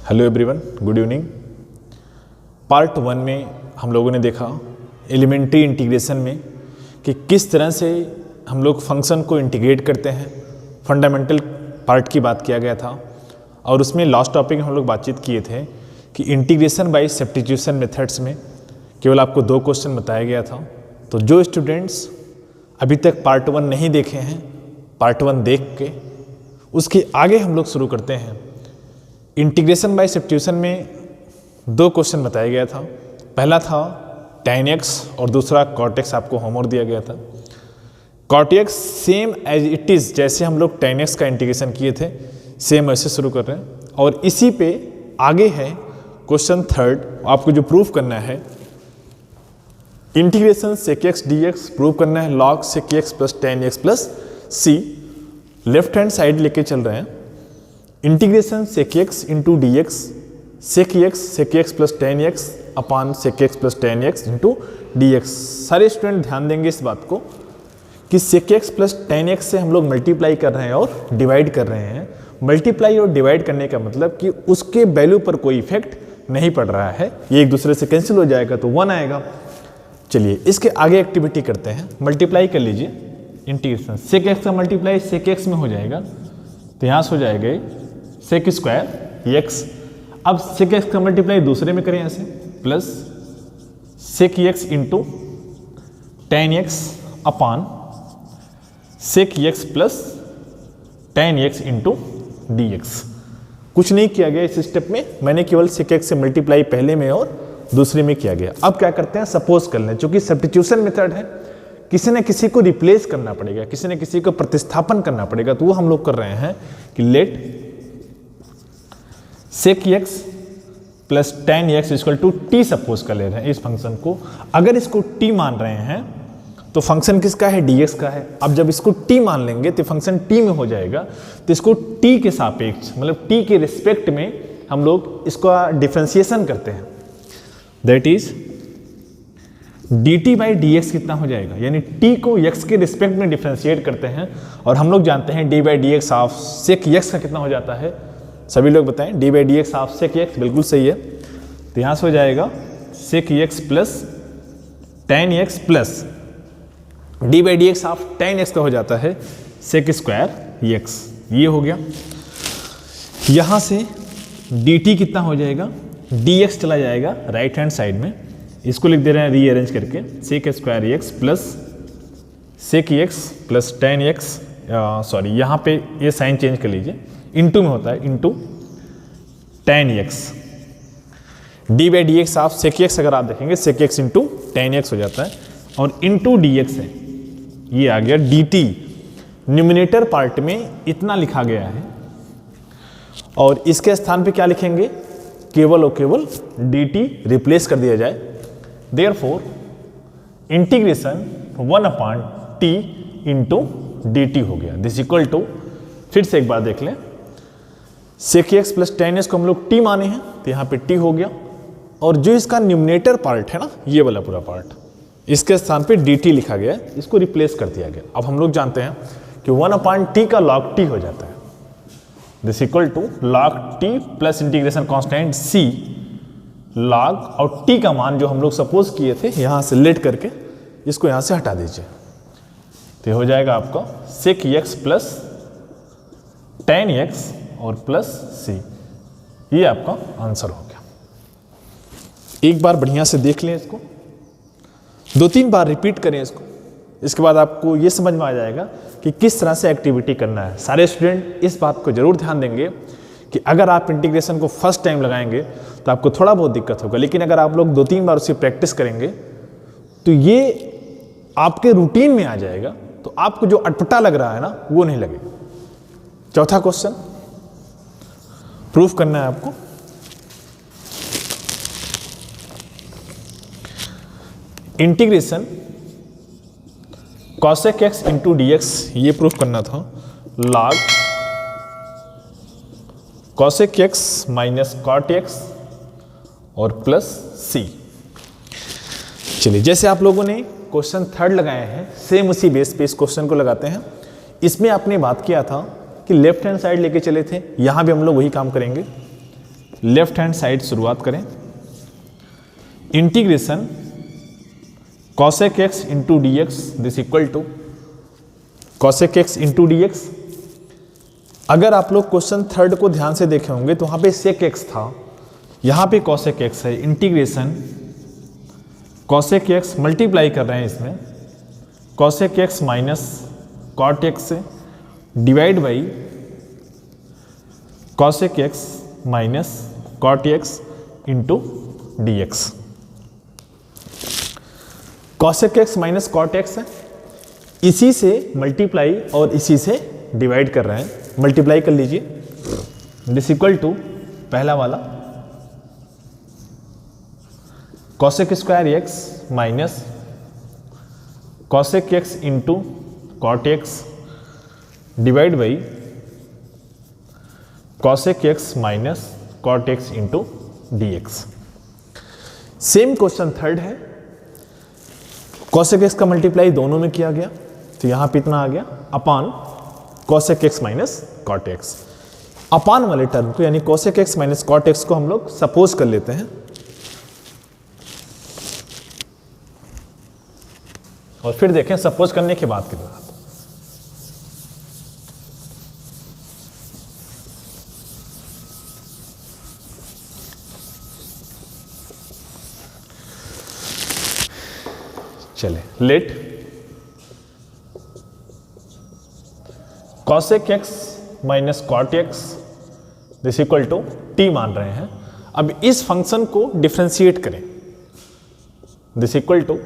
Hello everyone, good evening. Part 1 में हम लोगों ने देखा एलिमेंट्री इंटीग्रेशन में कि किस तरह से हम लोग फंक्शन को इंटीग्रेट करते हैं। फंडामेंटल पार्ट की बात किया गया था और उसमें लास्ट टॉपिक में हम लोग बातचीत किए थे कि इंटीग्रेशन बाय सब्स्टिट्यूशन मेथड्स में केवल आपको 2 क्वेश्चन बताया गया था। तो जो स्टूडेंट्स अभी तक पार्ट 1 नहीं देखे हैं, पार्ट 1 देख के उसके आगे हम लोग शुरू करते हैं। इंटीग्रेशन बाय सब्स्टिट्यूशन में 2 क्वेश्चन बताया गया था। पहला था tan x और दूसरा cot x, आपको होमवर्क दिया गया था। cot x same as it is, जैसे हम लोग tan x का इंटीग्रेशन किए थे सेम ऐसे शुरू कर रहे हैं। और इसी पे आगे है क्वेश्चन 3, आपको जो प्रूफ करना है integration sec x dx prove करना है log sec x plus tan x plus c। Left hand side लेके चल रहे हैं। Integration sec x into d x sec x plus tan x upon sec x plus tan x into d x. सारे student ध्यान देंगे इस बात को कि sec x plus tan x से हम लोग मल्टीप्लाई कर रहे हैं और डिवाइड कर रहे हैं। मल्टीप्लाई और डिवाइड करने का मतलब कि उसके वैल्यू पर कोई इफेक्ट नहीं पड़ रहा है, ये एक दूसरे से कैंसिल हो जाएगा तो 1 आएगा। चलिए इसके आगे एक्टिविटी करते हैं। मल्टीप्लाई कर लीजिए, इंटीग्रेशन sec x का मल्टीप्लाई sec x में हो जाएगा तो यहाँ से हो जाएगा sec स्क्वायर x। अब sec x का मल्टीप्लाई दूसरे में करें ऐसे plus sec x into tan x upon sec x plus tan x into d x. कुछ नहीं किया गया इस स्टेप में, मैंने केवल sec x से मल्टीप्लाई पहले में और दूसरे में किया गया। अब क्या करते हैं, सपोज कर लें, चूंकि सब्स्टिट्यूशन मेथड है, किसी न किसी को रिप्लेस करना पड़ेगा, किसी न किसी को प्रतिस्थापन करना पड़ेगा, तो वो हम लोग कर रहे हैं कि let sec x plus tan x equal to t suppose कर ले रहे हैं इस फंक्शन को। अगर इसको t मान रहे हैं तो फंक्शन किसका है, dx का है। अब जब इसको t मान लेंगे तो फंक्शन t में हो जाएगा, तो इसको t के सापेक्ष मतलब t के रिस्पेक्ट में हम लोग इसका डिफरेंशिएशन करते हैं। That is dt by d x कितना हो जाएगा, यानी t को x के रिस्पेक्ट में डिफरेंशिएट करते हैं। और हम लोग जानते हैं d by d x of sec x का कितना हो जाता है, सभी लोग बताएं। d by d x of sec x बिल्कुल सही है, तो यहाँ से हो जाएगा sec x plus tan x plus d by d x of tan x का हो जाता है sec स्क्वायर x। ये हो गया। यहाँ से dt कितना हो जाएगा, dx चला जाएगा राइट हैंड साइड में, इसको लिख दे रहे हैं रीअरेंज करके sec square x plus sec x plus tan x, sorry यहाँ पे ये साइन चेंज कर लीजिए, इंटू में होता है into tan x। d by d x of sec x अगर आप देखेंगे sec x into tan x हो जाता है और इंटू dx है, ये आ गया dt। न्यूमिनेटर पार्ट में इतना लिखा गया है और इसके स्थान पे क्या लिखेंगे, केवल और केवल dt रिप्लेस कर दिया जाए। Therefore integration 1 upon t into dt हो गया। दिस इक्वल टू, फिर से एक बार देख लें, sec x plus tan x को हम लोग t माने हैं तो यहाँ पे t हो गया, और जो इसका न्यूमिनेटर पार्ट है ना, ये वाला पूरा पार्ट, इसके स्थान पे dt लिखा गया है, इसको रिप्लेस कर दिया गया। अब हम लोग जानते हैं कि 1 अपॉन t का log t हो जाता है। This equal to log t plus integration constant c log और t का मान जो हम लोग सपोज किए थे यहाँ से लेट करके इसको यहाँ से हटा दीजिए, तो हो जाएगा आपका sec x plus tan x और प्लस c। ये आपका आंसर हो गया। एक बार बढ़िया से देख लें इसको, 2-3 बार रिपीट करें इसको, इसके बाद आपको ये समझ में आ जाएगा कि किस तरह से एक्टिविटी करना है। सारे स्टूडेंट इस बात को जरूर ध्यान देंगे कि अगर आप इंटीग्रेशन को फर्स्ट टाइम लगाएंगे तो आपको थोड़ा बहुत दिक्कत होगा, लेकिन अगर आप लोग 2-3 बार उसकी प्रैक्टिस करेंगे तो ये आपके रूटीन में आ जाएगा, तो आपको जो अटपटा लग रहा है ना वो नहीं लगेगा। चौथा क्वेश्चन प्रूफ करना है आपको। Integration cosec x into d x, ये प्रूफ करना था log cosec x minus cot x और प्लस c। चलिए जैसे आप लोगों ने क्वेश्चन 3 लगाए हैं, सेम उसी बेस पे इस क्वेश्चन को लगाते हैं। इसमें आपने बात किया था कि लेफ्ट हैंड साइड लेके चले थे, यहाँ भी हम लोग वही काम करेंगे। लेफ्ट हैंड साइड शुरुआत करें। Integration cosec x into d x this equal to cosec x into d x. अगर आप लोग क्वेश्चन थर्ड को ध्यान से देखे होंगे तो वहां पे sec x था, यहां पे cosec x है। इंटीग्रेशन cosec x मल्टीप्लाई कर रहे हैं इसमें cosec x minus cot x से divide by cosec x minus cot x into d x. cosec x minus cot x है, इसी से मल्टीप्लाई और इसी से डिवाइड कर रहे हैं, मल्टीप्लाई कर लीजिए। दिस इक्वल टू पहला वाला cosec square x minus cosec x into cot x divide by cosec x minus cot x into d x. Same question third है, cosec x का मल्टीप्लाई दोनों में किया गया तो यहां पे इतना आ गया अपान cosec x minus cot x। अपान वाले टर्म को यानी cosec x minus cot x को हम लोग सपोज कर लेते हैं और फिर देखें सपोज करने के बाद कितना। चले let cosec x minus cot x this equal to t मान रहे हैं। अब इस फंक्शन को डिफरेंशिएट करें, this equal to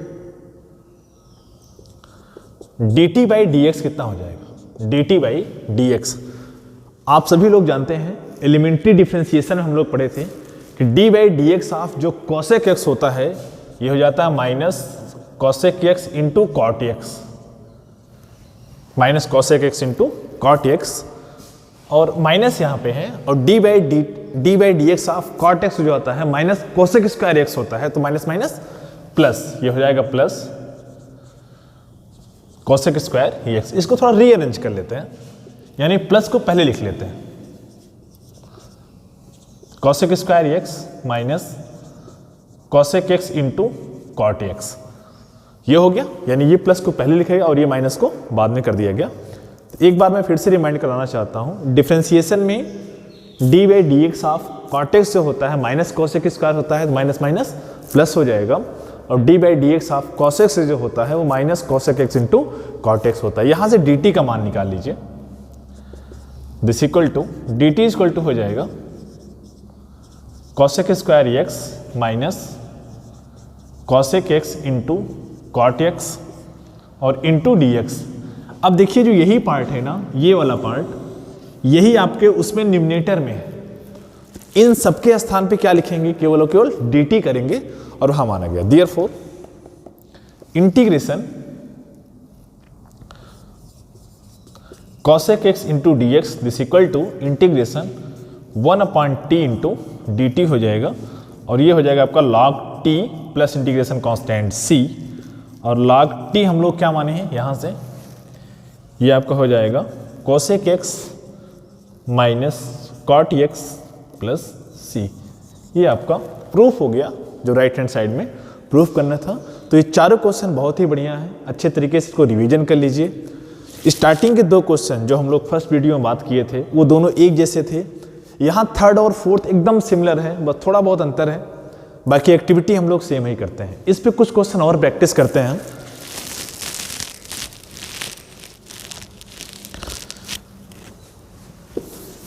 dt by d x कितना हो जाएगा, dt बाई डी एक्स। आप सभी लोग जानते हैं एलिमेंट्री डिफरेंशिएशन में हम लोग पढ़े थे कि d by d x of जो cosec x होता है ये हो जाता है minus cosec x into cot x, minus cosec x into cot x और माइनस यहाँ पे है और d by d x of cot x जो होता है माइनस cosec स्क्वायर x होता है तो माइनस माइनस प्लस ये हो जाएगा प्लस cosec स्क्वायर x। इसको थोड़ा रीअरेंज कर लेते हैं यानी प्लस को पहले लिख लेते हैं cosec square x minus cosec x into cot x। ये हो गया यानी ये प्लस को पहले लिखेगा और ये माइनस को बाद में कर दिया गया। तो एक बार मैं फिर से रिमाइंड कराना चाहता हूँ, डिफरेंशिएशन में d by d x of cot x जो होता है माइनस cosec स्क्वायर होता है तो माइनस माइनस प्लस हो जाएगा और d by d x of cos x जो होता है वो minus cosec x into cot x होता है। यहाँ से dt का मान निकाल लीजिए, this equal to dt equal to हो जाएगा cosec square x minus cosec x into cot x और इंटू डी एक्स। अब देखिए जो यही पार्ट है ना, ये वाला पार्ट, यही आपके उसमें न्यूमरेटर में है। इन सबके स्थान पे क्या लिखेंगे, केवल और केवल dt करेंगे और वहां माना गया। Therefore integration cosec x into d x this equal to integration 1/t into d t हो जाएगा और ये हो जाएगा आपका log t plus integration constant c और log t हम लोग क्या माने हैं यहाँ से, ये आपका हो जाएगा cosec x minus cot x plus c। ये आपका प्रूफ हो गया जो राइट हैंड साइड में प्रूफ करना था। तो ये चारों क्वेश्चन बहुत ही बढ़िया है, अच्छे तरीके से इसको रिवीजन कर लीजिए। स्टार्टिंग के दो क्वेश्चन जो हम लोग फर्स्ट वीडियो में बात किए थे वो दोनों एक जैसे थे, यहाँ थर्ड और फोर्थ एकदम सिमिलर है, बस थोड़ा बहुत अंतर है, बाकी एक्टिविटी हम लोग सेम ही करते हैं। इस पे कुछ क्वेश्चन और प्रैक्टिस करते हैं।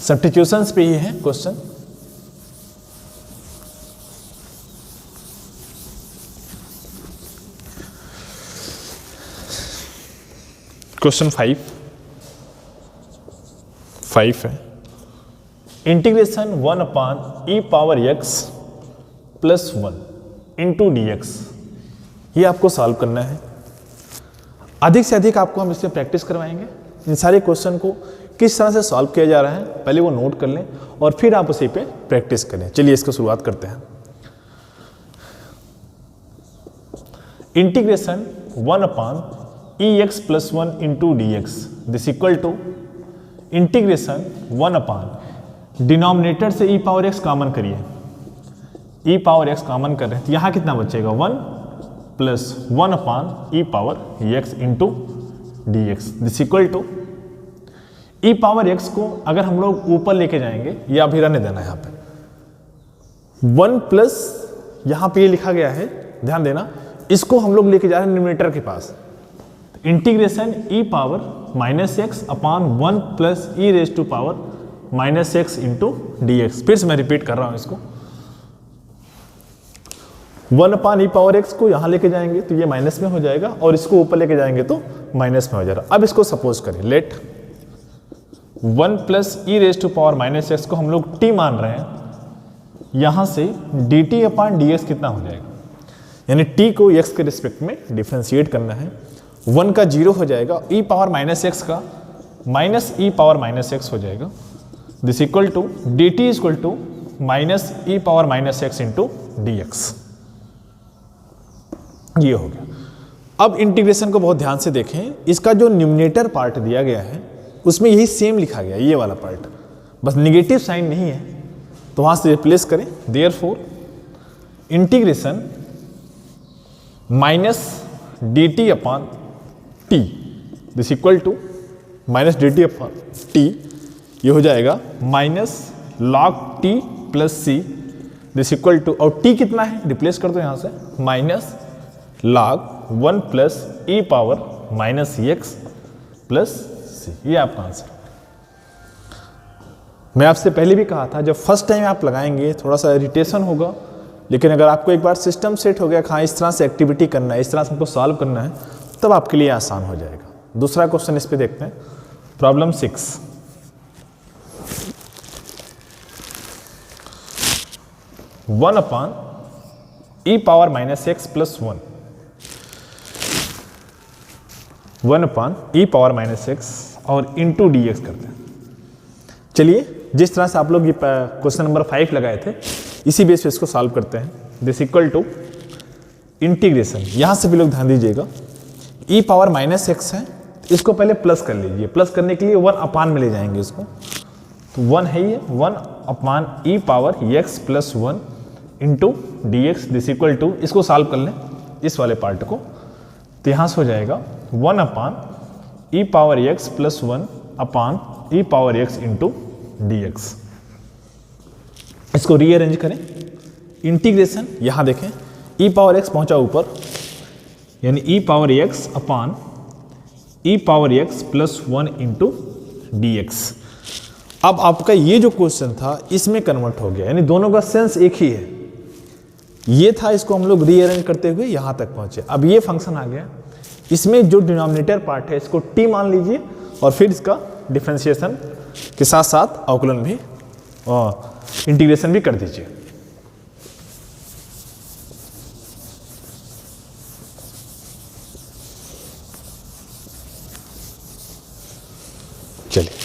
सब्स्टिट्यूशंस पे ही है क्वेश्चन। क्वेश्चन 5 है, integration 1/e power x plus 1 into d x. ये आपको सॉल्व करना है। अधिक से अधिक आपको हम इसमें प्रैक्टिस करवाएंगे। इन सारे क्वेश्चन को किस तरह से सॉल्व किया जा रहा है पहले वो नोट कर लें और फिर आप उसी पे प्रैक्टिस करें। चलिए इसको शुरुआत करते हैं। Integration 1/ex plus 1 into d x this equal to integration 1/, denominator से ई पावर एक्स कॉमन करिए, ई पावर एक्स कॉमन कर रहे हैं तो यहाँ कितना बचेगा 1 plus 1 upon e power x into d x this equal to e power x को अगर हम लोग ऊपर लेके जाएंगे, ये अभी रहने देना है यहाँ पे 1 प्लस यहाँ पे ये लिखा गया है, ध्यान देना, इसको हम लोग लेके जा रहे हैं न्यूमरेटर के पास। Integration e power minus x upon 1 plus e raise to power minus x into d x. फिर से मैं रिपीट कर रहा हूं इसको, 1 अपान ई पावर एक्स को यहां लेके जाएंगे तो ये माइनस में हो जाएगा और इसको ऊपर लेके जाएंगे तो माइनस में हो जाएगा। अब इसको सपोज करें, let 1 plus e raise to power minus x को हम लोग टी मान रहे हैं, यहां से d t upon d x कितना हो जाएगा, यानी टी को एक्स के रिस्पेक्ट में डिफ्रेंशिएट करना है। 1 का 0 हो जाएगा, ई पावर माइनस एक्स का minus e power minus x हो जाएगा, this equal to d t equal to minus e power minus x into d x. ये हो गया। अब इंटीग्रेशन को बहुत ध्यान से देखें, इसका जो न्यूमरेटर पार्ट दिया गया है उसमें यही सेम लिखा गया है, ये वाला पार्ट, बस निगेटिव साइन नहीं है तो वहां से रिप्लेस करें। Therefore integration minus d t upon t this equal to minus d t upon t, ये हो जाएगा minus log t plus c this equal to, और टी कितना है रिप्लेस कर दो यहां से, minus log 1 plus e power minus x plus c. ये आपका आंसर। मैं आपसे पहले भी कहा था जब फर्स्ट टाइम आप लगाएंगे थोड़ा सा इरिटेशन होगा, लेकिन अगर आपको एक बार सिस्टम सेट हो गया, हाँ इस तरह से एक्टिविटी करना है, इस तरह से हमको सॉल्व करना है, तब आपके लिए आसान हो जाएगा। दूसरा क्वेश्चन इस पे देखते हैं, problem 6। One upon e power minus x plus 1 upon e power minus x और इंटू डी एक्स करते हैं। चलिए जिस तरह से आप लोग ये क्वेश्चन नंबर 5 लगाए थे इसी बेस पे इसको सॉल्व करते हैं। दिस इक्वल टू इंटीग्रेशन, यहां से भी लोग ध्यान दीजिएगा, ई पावर माइनस एक्स है, इसको पहले प्लस कर लीजिए, प्लस करने के लिए 1 अपान में ले जाएंगे इसको, तो 1 है ये, 1 upon e power x plus 1 into d x this equal to, इसको सॉल्व कर लें इस वाले पार्ट को, तो यहां से हो जाएगा 1 upon e power x plus 1 upon e power x into d x. इसको रीअरेंज करें, इंटीग्रेशन यहां देखें, ई पावर एक्स पहुंचा ऊपर, यानी e power x upon e power x plus 1 into d x. अब आपका ये जो क्वेश्चन था इसमें कन्वर्ट हो गया, यानी दोनों का सेंस एक ही है। ये था, इसको हम लोग रीअरेंज करते हुए यहां तक पहुंचे। अब ये फंक्शन आ गया, इसमें जो डिनोमिनेटर पार्ट है इसको टी मान लीजिए और फिर इसका डिफरेंशिएशन के साथ साथ अवकलन भी इंटीग्रेशन भी कर दीजिए। चलिए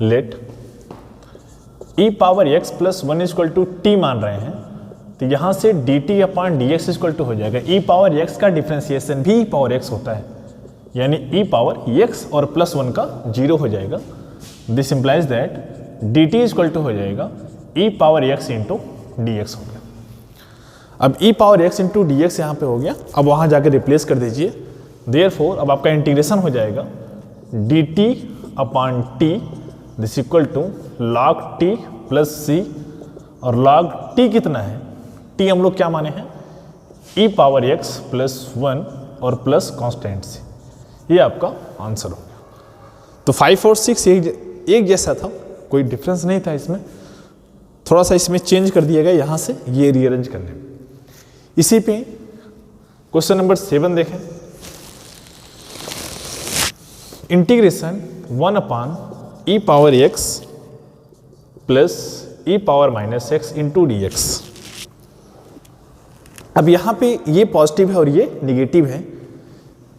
let e power x plus 1 equal to t मान रहे हैं, तो यहां से d t upon d x equal to हो जाएगा, ई पावर एक्स का डिफरेंशिएशन भी ई पावर एक्स होता है, यानी ई पावर एक्स और प्लस 1 का 0 हो जाएगा। This implies that d t equal to हो जाएगा e power x into d x हो गया। अब e power x into d x यहाँ पे हो गया, अब वहाँ जाके रिप्लेस कर दीजिए। देयरफॉर अब आपका इंटीग्रेशन हो जाएगा d t upon t this equal to log t plus c, और लॉग टी कितना है, टी हम लोग क्या माने हैं ई पावर एक्स प्लस 1 और प्लस कॉन्स्टेंट सी। ये आपका आंसर हो गया। तो 5 और 6 एक जैसा था, कोई डिफरेंस नहीं था इसमें, थोड़ा सा इसमें चेंज कर दिया गया यहां से ये रीअरेंज करने में। इसी पे क्वेश्चन नंबर 7 देखें, integration 1 upon e power x plus e power minus x into d x. अब यहां पे ये पॉजिटिव है और ये निगेटिव है,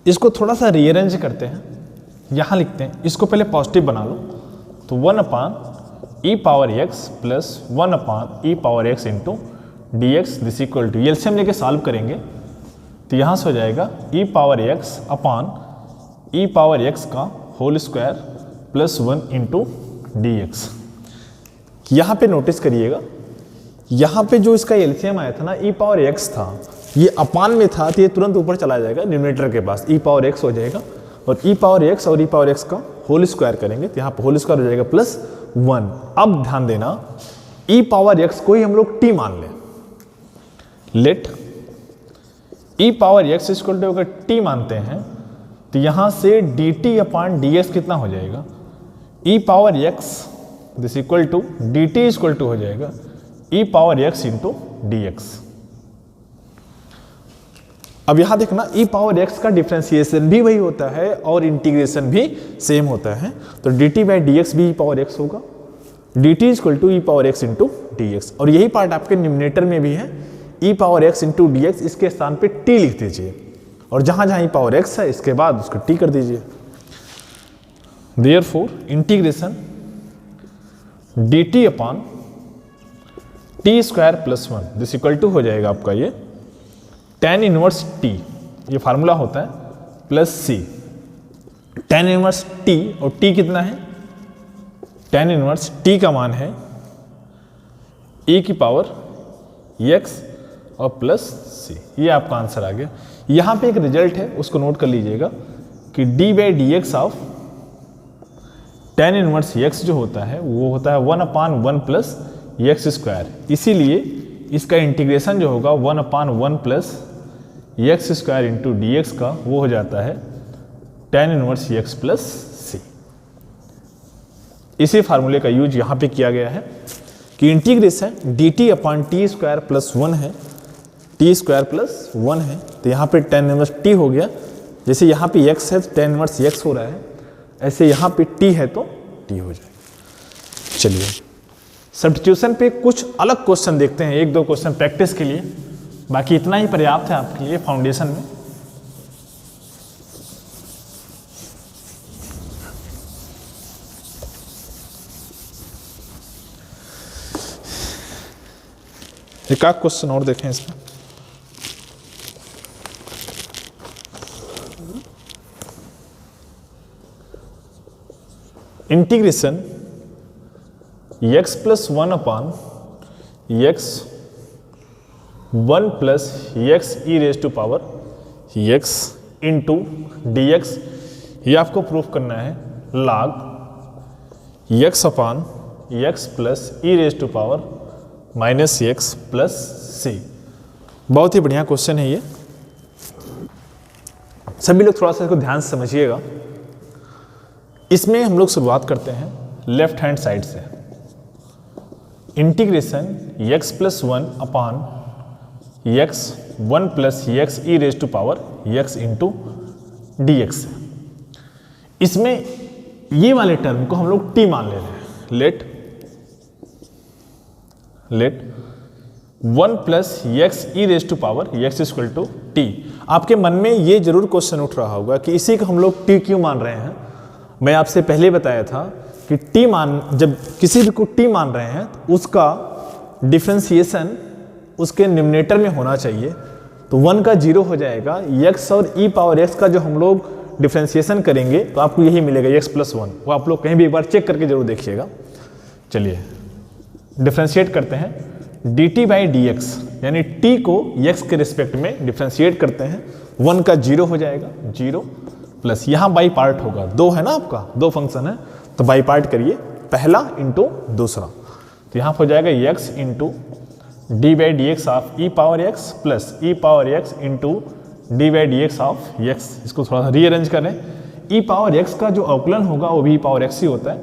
इसको थोड़ा सा रीअरेंज करते हैं, यहां लिखते हैं, इसको पहले पॉजिटिव बना लो, तो 1 upon e power x plus 1 upon e power x into d x this equal to, LCM लेके सॉल्व करेंगे तो यहां से हो जाएगा e power x upon e power x का whole square plus 1 into d x. यहाँ पे नोटिस करिएगा, यहाँ पे जो इसका एलसीएम आया था ना ई पावर एक्स था, ये अपान में था तो ये तुरंत ऊपर चला जाएगा न्यूमरेटर के पास, ई पावर एक्स हो जाएगा और ई पावर एक्स और ई पावर एक्स का होल स्क्वायर करेंगे तो यहाँ पर होल स्क्वायर हो जाएगा प्लस 1। अब ध्यान देना ई पावर एक्स को ही हम लोग टी मान लें, let e power x equal to अगर टी मानते हैं तो यहाँ से d t upon d x कितना हो जाएगा, e power x this equal to d t equal to हो जाएगा e power x into d x. अब यहां देखना ई पावर एक्स का डिफ्रेंसिएशन भी वही होता है और इंटीग्रेशन भी सेम होता है, तो d t by d x भी ई पावर एक्स होगा, d t equal to e power x into d x. और यही पार्ट आपके न्यूमरेटर में भी है, e power x into d x, इसके स्थान पे टी लिख दीजिए और जहां जहां ई पावर एक्स है इसके बाद उसको टी कर दीजिए। Therefore integration d t upon t square plus 1 this equal to हो जाएगा आपका ये tan इनवर्स टी, ये फार्मूला होता है, plus c tan inverse t, और टी कितना है, tan इनवर्स टी का मान है e की पावर x और प्लस सी। ये आपका आंसर आ गया। यहाँ पे एक रिजल्ट है उसको नोट कर लीजिएगा कि d by d x of tan inverse x जो होता है वो होता है 1/1 प्लस एक्स स्क्वायर, इसीलिए इसका इंटीग्रेशन जो होगा 1/1 plus x square into d x का वो हो जाता है tan इनवर्स एक्स प्लस सी। इसी फार्मूले का यूज यहाँ पे किया गया है कि integration d t upon t square plus 1 है, टी स्क्वायर प्लस 1 है तो यहाँ पे tan इनवर्स टी हो गया, जैसे यहाँ पे x है तो tan इनवर्स x हो रहा है, ऐसे यहाँ पे t है तो t हो जाएगा। चलिए सब्स्टिट्यूशन पे कुछ अलग क्वेश्चन देखते हैं, एक दो क्वेश्चन प्रैक्टिस के लिए, बाकी इतना ही पर्याप्त है आपके लिए फाउंडेशन में। एक आध क्वेश्चन और देखें इसमें। Integration x plus 1 upon x 1 plus x e raise to power x into d x, ये आपको प्रूफ करना है log x upon x plus e raise to power minus x plus c. बहुत ही बढ़िया क्वेश्चन है ये, सभी लोग थोड़ा सा इसको ध्यान से समझिएगा। इसमें हम लोग शुरुआत करते हैं लेफ्ट हैंड साइड से। Integration x plus 1 upon x 1 plus x e raise to power x into d x. इसमें ये वाले टर्म को हम लोग t मान ले रहे हैं, let 1 plus x e raise to power x equal to t। आपके मन में ये जरूर क्वेश्चन उठ रहा होगा कि इसी को हम लोग t क्यों मान रहे हैं। मैं आपसे पहले बताया था कि जब किसी भी को t मान रहे हैं तो उसका डिफरेंशिएशन उसके न्यूमरेटर में होना चाहिए, तो 1 का 0 हो जाएगा। x और e पावर x का जो हम लोग डिफरेंशिएशन करेंगे तो आपको यही मिलेगा x प्लस 1, वो आप लोग कहीं भी एक बार चेक करके जरूर देखिएगा। चलिए डिफरेंशिएट करते हैं dt बाई डी एक्स, यानी t को x के रिस्पेक्ट में डिफरेंशिएट करते हैं, 1 का 0 हो जाएगा, 0 प्लस यहाँ बाई पार्ट होगा, 2 है ना आपका, 2 फंक्शन है तो बाई पार्ट करिए, पहला इंटू दूसरा, तो यहाँ हो जाएगा x into D by d x of E power x plus e power x into D by d x of x। इसको थोड़ा सा रीअरेंज करें, ई पावर x का जो अवकलन होगा वो भी ई पावर x ही होता है,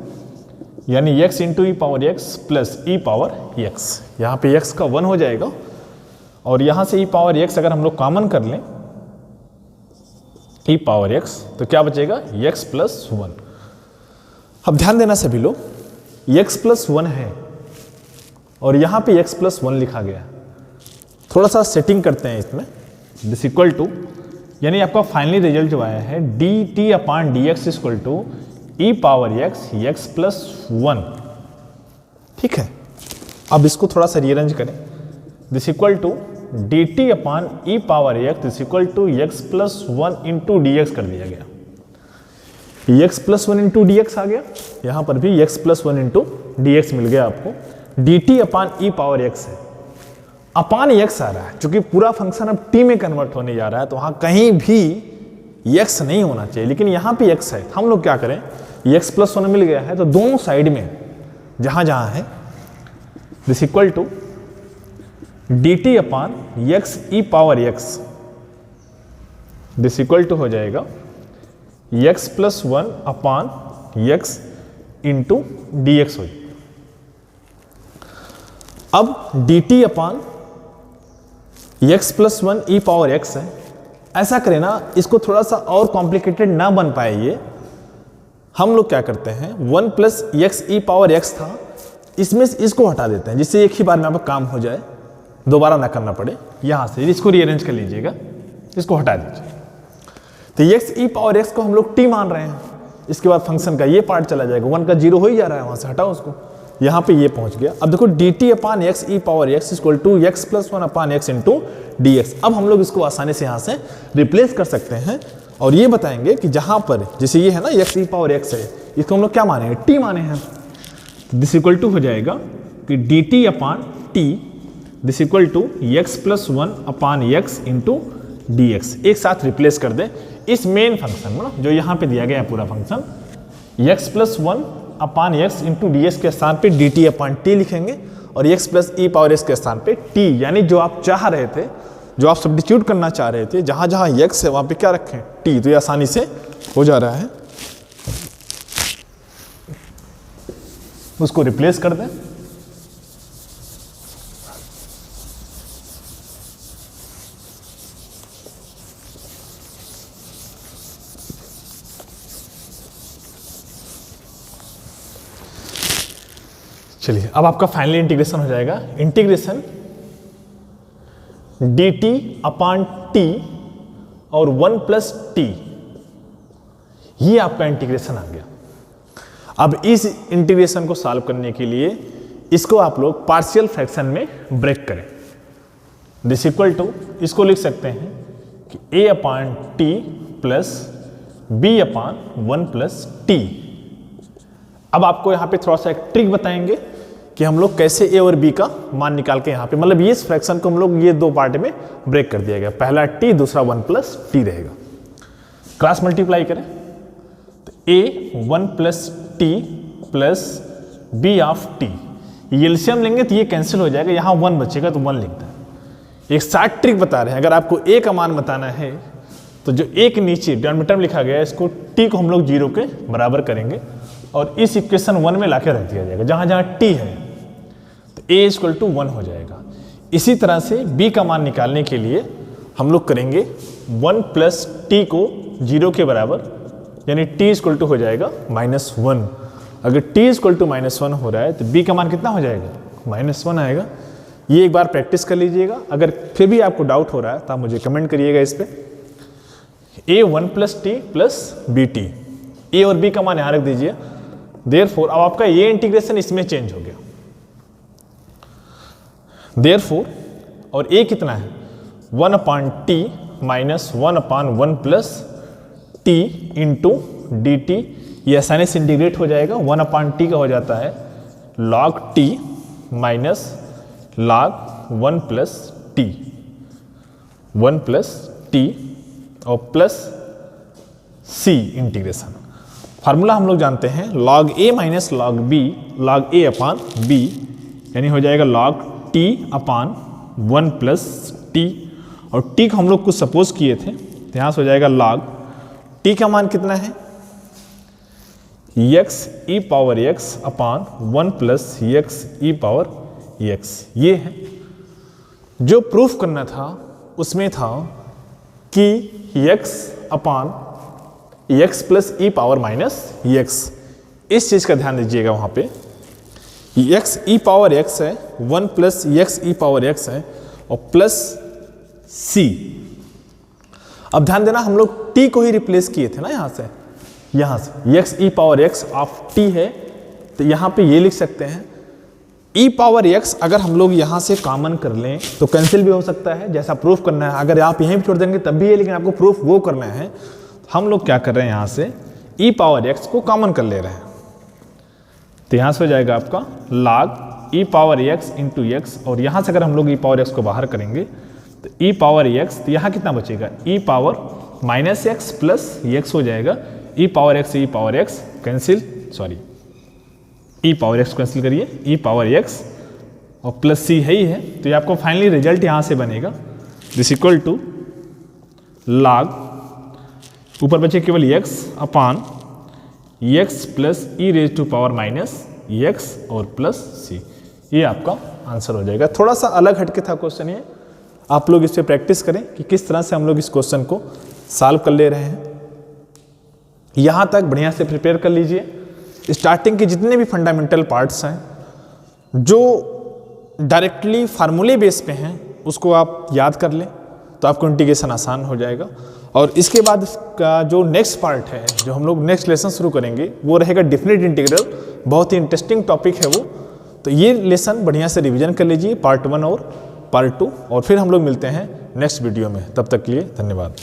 यानी x इंटू ई power x plus e power x। यहाँ पे x का 1 हो जाएगा और यहाँ से ई पावर x अगर हम लोग कॉमन कर लें ई पावर x तो क्या बचेगा x प्लस 1। अब ध्यान देना सभी लोग, x प्लस 1 है और यहाँ पे x प्लस 1 लिखा गया, थोड़ा सा सेटिंग करते हैं इसमें, दिस इक्वल टू, यानी आपका फाइनली रिजल्ट जो आया है d t upon d x equal to e power x plus 1। ठीक है, अब इसको थोड़ा सा रीअरेंज करें, this equal to d t upon e power x this equal to x plus 1 into d x कर दिया गया। X plus one into d x आ गया, यहां पर भी x plus one into d x मिल गया आपको। D t upon e power x है, अपान एक्स आ रहा है, चूंकि पूरा फंक्शन अब टी में कन्वर्ट होने जा रहा है तो वहां कहीं भी एक्स नहीं होना चाहिए, लेकिन यहां पे एक्स है। हम लोग क्या करें, एक्स प्लस वन मिल गया है तो दोनों साइड में जहां जहां है this equal to d t upon x e power x, this equal to हो जाएगा x plus one upon x into d x हो जाएगा। अब d t upon x plus one e power x है। ऐसा करें ना, इसको थोड़ा सा और कॉम्प्लिकेटेड ना बन पाए ये, हम लोग क्या करते हैं, one plus x e power x था, इसमें से इसको हटा देते हैं जिससे एक ही बार में आपका काम हो जाए, दोबारा ना करना पड़े। यहां से इसको रीअरेंज कर लीजिएगा, इसको हटा दीजिए। तो एक्स ई पावर एक्स को हम लोग टी मान रहे हैं, इसके बाद फंक्शन का ये पार्ट चला जाएगा, वन का जीरो हो ही जा रहा है, वहां से हटाओ उसको, यहां पे ये पहुंच गया। अब देखो d t upon x e power x equal to x plus one upon x into d x. अब हम लोग इसको आसानी से यहां से रिप्लेस कर सकते हैं और ये बताएंगे कि जहां पर जैसे ये है ना एक्स ई पावर एक्स है, इसको हम लोग क्या मानेंगे, टी माने हैं। दिस इक्वल टू हो जाएगा कि d t upon t this equal to x plus one upon x into d x. एक साथ रिप्लेस कर दे इस मेन फंक्शन में जो यहां पे दिया गया है पूरा function, x plus one upon x into d x के स्थान पे डी टी अपान टी लिखेंगे और x plus e power x के स्थान पे टी, यानी जो आप चाह रहे थे, जो आप सब्स्टिट्यूट करना चाह रहे थे, जहां जहां एक्स है वहां पे क्या रखें, टी। तो ये आसानी से हो जा रहा है, उसको रिप्लेस कर दें। चलिए अब आपका फाइनली इंटीग्रेशन हो जाएगा, integration d t upon T और वन प्लस टी, ये आपका इंटीग्रेशन आ गया। अब इस इंटीग्रेशन को सॉल्व करने के लिए इसको आप लोग पार्शियल फ्रैक्शन में ब्रेक करें। दिस इक्वल टू, इसको लिख सकते हैं कि a upon t plus b upon one plus t. अब आपको यहां पे थोड़ा सा एक ट्रिक बताएंगे कि हम लोग कैसे ए और बी का मान निकाल के यहां पे, मतलब ये इस फ्रैक्शन को हम लोग ये दो पार्ट में ब्रेक कर दिया गया, पहला टी दूसरा वन प्लस टी रहेगा। क्रॉस मल्टीप्लाई करें तो a one plus t plus b of t, LCM लेंगे तो ये कैंसिल हो जाएगा, यहां वन बचेगा तो वन लिखता है। एक शॉर्ट ट्रिक बता रहे हैं, अगर आपको ए का मान बताना है तो जो एक नीचे डिनोमिनेटर में लिखा गया है इसको टी को हम लोग जीरो के बराबर करेंगे और इस इक्वेशन वन में लाके रख दिया जाएगा, जहां जहां टी है तो ए इक्वल टू वन हो जाएगा। इसी तरह से बी का मान निकालने के लिए हम लोग करेंगे वन प्लस टी को जीरो के बराबर, यानी टी इक्वल टू हो जाएगा माइनस वन। अगर t equal to minus one हो रहा है तो बी का मान कितना हो जाएगा, माइनस वन आएगा। ये एक बार प्रैक्टिस कर लीजिएगा, अगर फिर भी आपको डाउट हो रहा है तो आप मुझे कमेंट करिएगा इस पर। A one plus t plus b t, a और बी का मान यहां रख दीजिए। देयरफॉर अब आपका ये इंटीग्रेशन इसमें चेंज हो गया, देयरफॉर और ए कितना है, one upon T minus one upon one plus T into d T. ये आसानी से इंटीग्रेट हो जाएगा, वन अपान टी का हो जाता है log T minus log one plus T, one plus T और प्लस सी इंटीग्रेशन। फार्मूला हम लोग जानते हैं log a minus log b, log a upon b, यानी हो जाएगा log t अपान वन प्लस टी, और t को हम लोग कुछ सपोज किए थे तो यहाँ से हो जाएगा log t का मान कितना है, x e पावर x अपान one plus x e power x। ये है जो प्रूफ करना था, उसमें था कि x अपान x plus e power minus x, इस चीज का ध्यान दीजिएगा। वहां पे एक्स ई पावर एक्स है, one plus x e power x है और प्लस सी। अब ध्यान देना, हम लोग टी को ही रिप्लेस किए थे ना, यहां से x e power x of T है तो यहां पे ये लिख सकते हैं ई पावर एक्स। अगर हम लोग यहां से कॉमन कर लें तो कैंसिल भी हो सकता है, जैसा प्रूफ करना है। अगर आप यहीं भी छोड़ देंगे तब भी है, लेकिन आपको प्रूफ वो करना है। हम लोग क्या कर रहे हैं, यहां से ई पावर एक्स को कॉमन कर ले रहे हैं, तो यहाँ से हो जाएगा आपका log ई पावर एक्स इंटू एक्स, और यहाँ से अगर हम लोग ई पावर एक्स को बाहर करेंगे तो ई पावर एक्स, तो यहाँ कितना बचेगा, e power minus x plus x हो जाएगा, e power x cancel, sorry e power x cancel करिए, ई पावर एक्स और प्लस सी है ही है, तो ये आपको फाइनली रिजल्ट यहाँ से बनेगा दिस इक्वल टू log, ऊपर बचे केवल x upon x plus e raise to power minus x और प्लस सी, ये आपका आंसर हो जाएगा। थोड़ा सा अलग हटके था क्वेश्चन ये, आप लोग इस पे प्रैक्टिस करें कि किस तरह से हम लोग इस क्वेश्चन को सॉल्व कर ले रहे हैं। यहाँ तक बढ़िया से प्रिपेयर कर लीजिए। स्टार्टिंग के जितने भी फंडामेंटल पार्ट्स हैं जो डायरेक्टली फार्मूले बेस पे हैं उसको आप याद कर लें तो आपको इंटीग्रेशन आसान हो जाएगा। और इसके बाद का जो नेक्स्ट पार्ट है, जो हम लोग नेक्स्ट लेसन शुरू करेंगे, वो रहेगा डेफिनेट इंटीग्रल। बहुत ही इंटरेस्टिंग टॉपिक है वो, तो ये लेसन बढ़िया से रिवीजन कर लीजिए, पार्ट 1 और पार्ट 2, और फिर हम लोग मिलते हैं नेक्स्ट वीडियो में। तब तक के लिए धन्यवाद।